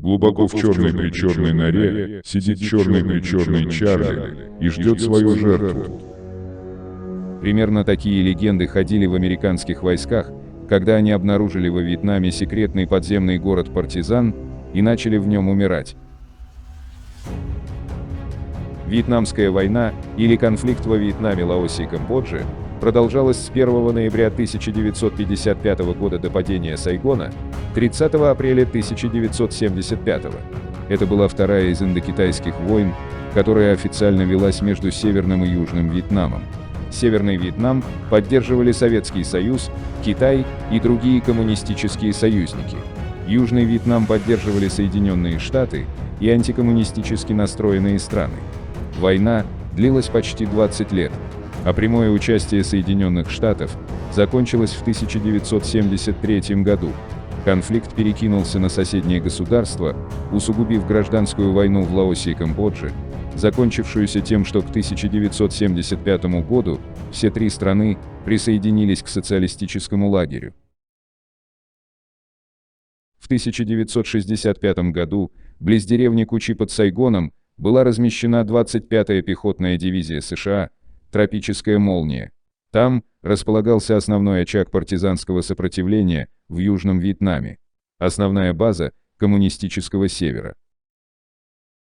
Глубоко в черной-причерной норе сидит черный-причерный Чарли и ждет свою жертву. Примерно такие легенды ходили в американских войсках, когда они обнаружили во Вьетнаме секретный подземный город Партизан и начали в нем умирать. Вьетнамская война, или конфликт во Вьетнаме, Лаосе и Камбодже, продолжалась с 1 ноября 1955 года до падения Сайгона, 30 апреля 1975. Это была вторая из индокитайских войн, которая официально велась между Северным и Южным Вьетнамом. Северный Вьетнам поддерживали Советский Союз, Китай и другие коммунистические союзники. Южный Вьетнам поддерживали Соединенные Штаты и антикоммунистически настроенные страны. Война длилась почти 20 лет, а прямое участие Соединенных Штатов закончилось в 1973 году. Конфликт перекинулся на соседние государства, усугубив гражданскую войну в Лаосе и Камбодже, закончившуюся тем, что к 1975 году все три страны присоединились к социалистическому лагерю. В 1965 году близ деревни Кучи под Сайгоном была размещена 25-я пехотная дивизия США «Тропическая молния». Там располагался основной очаг партизанского сопротивления в Южном Вьетнаме, основная база коммунистического Севера.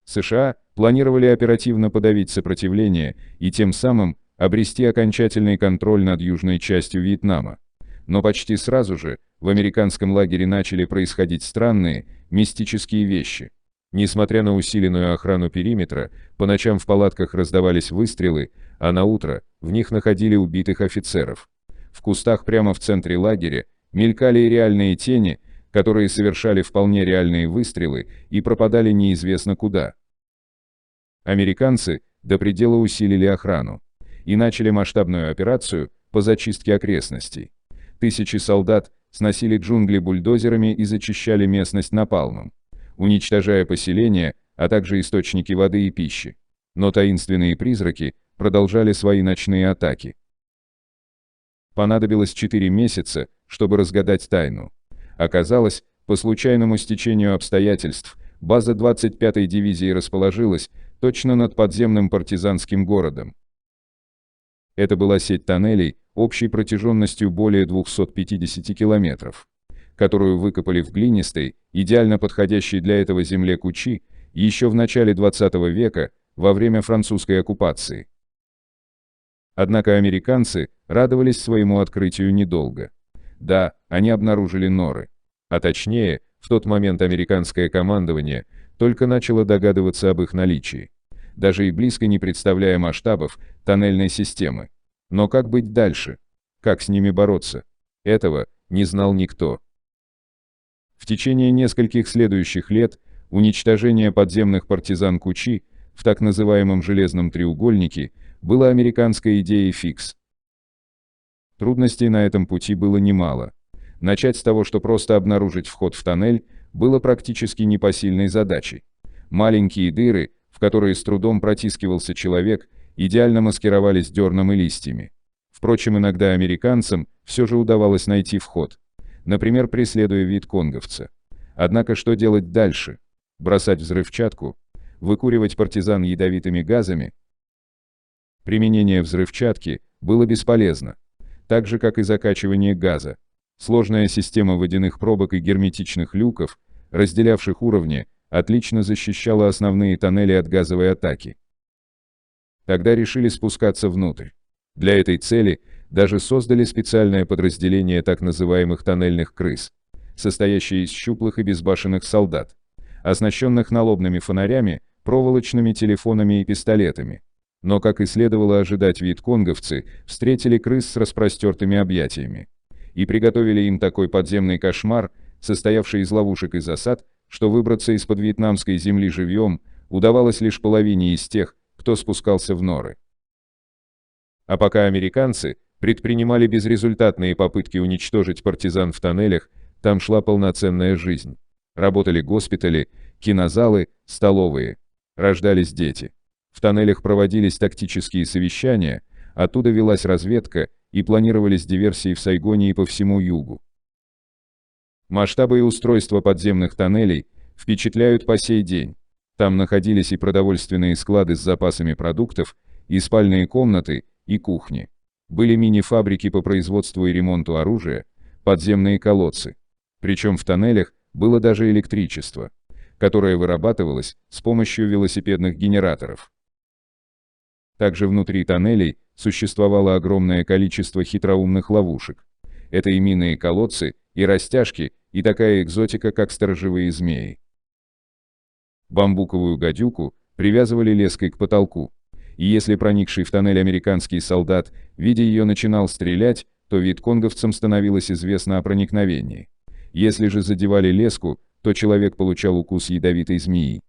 США планировали оперативно подавить сопротивление и тем самым обрести окончательный контроль над южной частью Вьетнама. Но почти сразу же в американском лагере начали происходить странные, мистические вещи. Несмотря на усиленную охрану периметра, по ночам в палатках раздавались выстрелы, а на утро в них находили убитых офицеров. В кустах прямо в центре лагеря мелькали и реальные тени, которые совершали вполне реальные выстрелы и пропадали неизвестно куда. Американцы до предела усилили охрану и начали масштабную операцию по зачистке окрестностей. Тысячи солдат сносили джунгли бульдозерами и зачищали местность напалмом, уничтожая поселения, а также источники воды и пищи. Но таинственные призраки продолжали свои ночные атаки. Понадобилось 4 месяца, чтобы разгадать тайну. Оказалось, по случайному стечению обстоятельств, база 25-й дивизии расположилась точно над подземным партизанским городом. Это была сеть тоннелей общей протяженностью более 250 километров, которую выкопали в глинистой, идеально подходящей для этого земле Кучи, еще в начале 20 века, во время французской оккупации. Однако американцы радовались своему открытию недолго. Да, они обнаружили норы. А точнее, в тот момент американское командование только начало догадываться об их наличии, даже и близко не представляя масштабов тоннельной системы. Но как быть дальше? Как с ними бороться? Этого не знал никто. В течение нескольких следующих лет уничтожение подземных партизан Кучи в так называемом «железном треугольнике» было американской идеей фикс. Трудностей на этом пути было немало. Начать с того, что просто обнаружить вход в тоннель, было практически непосильной задачей. Маленькие дыры, в которые с трудом протискивался человек, идеально маскировались дерном и листьями. Впрочем, иногда американцам все же удавалось найти вход, например, преследуя вьетконговца. Однако что делать дальше? Бросать взрывчатку? Выкуривать партизан ядовитыми газами? Применение взрывчатки было бесполезно, так же как и закачивание газа. Сложная система водяных пробок и герметичных люков, разделявших уровни, отлично защищала основные тоннели от газовой атаки. Тогда решили спускаться внутрь. Для этой цели даже создали специальное подразделение так называемых тоннельных крыс, состоящее из щуплых и безбашенных солдат, оснащенных налобными фонарями, проволочными телефонами и пистолетами. Но, как и следовало ожидать, вьетконговцы встретили крыс с распростертыми объятиями и приготовили им такой подземный кошмар, состоявший из ловушек и засад, что выбраться из-под вьетнамской земли живьем удавалось лишь половине из тех, кто спускался в норы. А пока американцы предпринимали безрезультатные попытки уничтожить партизан в тоннелях, там шла полноценная жизнь. Работали госпитали, кинозалы, столовые. Рождались дети. В тоннелях проводились тактические совещания, оттуда велась разведка и планировались диверсии в Сайгоне и по всему югу. Масштабы и устройство подземных тоннелей впечатляют по сей день. Там находились и продовольственные склады с запасами продуктов, и спальные комнаты, и кухни. Были мини-фабрики по производству и ремонту оружия, подземные колодцы. Причем в тоннелях было даже электричество, которое вырабатывалось с помощью велосипедных генераторов. Также внутри тоннелей существовало огромное количество хитроумных ловушек. Это и минные колодцы, и растяжки, и такая экзотика, как сторожевые змеи. Бамбуковую гадюку привязывали леской к потолку, и если проникший в тоннель американский солдат, видя ее, начинал стрелять, то вьетконговцам становилось известно о проникновении. Если же задевали леску, то человек получал укус ядовитой змеи.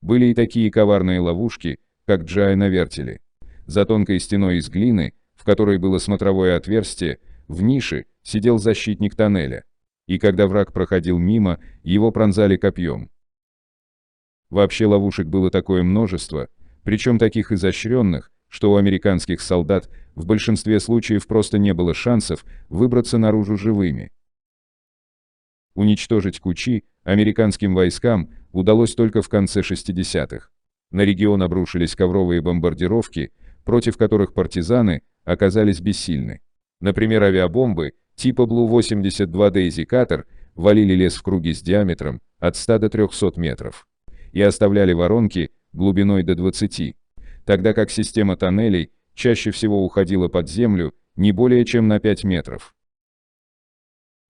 Были и такие коварные ловушки, как джая на вертеле. За тонкой стеной из глины, в которой было смотровое отверстие, в нише сидел защитник тоннеля, и когда враг проходил мимо, его пронзали копьем. Вообще ловушек было такое множество, причем таких изощренных, что у американских солдат в большинстве случаев просто не было шансов выбраться наружу живыми. Уничтожить Кучи американским войскам удалось только в конце 60-х. На регион обрушились ковровые бомбардировки, против которых партизаны оказались бессильны. Например, авиабомбы типа Блу-82 Дейзи Каттер валили лес в круге с диаметром от 100 до 300 метров и оставляли воронки глубиной до 20, тогда как система тоннелей чаще всего уходила под землю не более чем на 5 метров.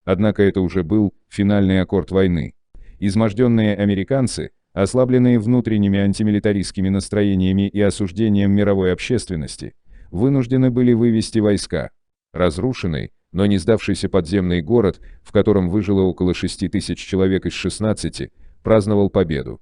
Однако это уже был финальный аккорд войны. Изможденные американцы, ослабленные внутренними антимилитаристскими настроениями и осуждением мировой общественности, вынуждены были вывести войска. Разрушенный, но не сдавшийся подземный город, в котором выжило около 6 тысяч человек из 16, праздновал победу.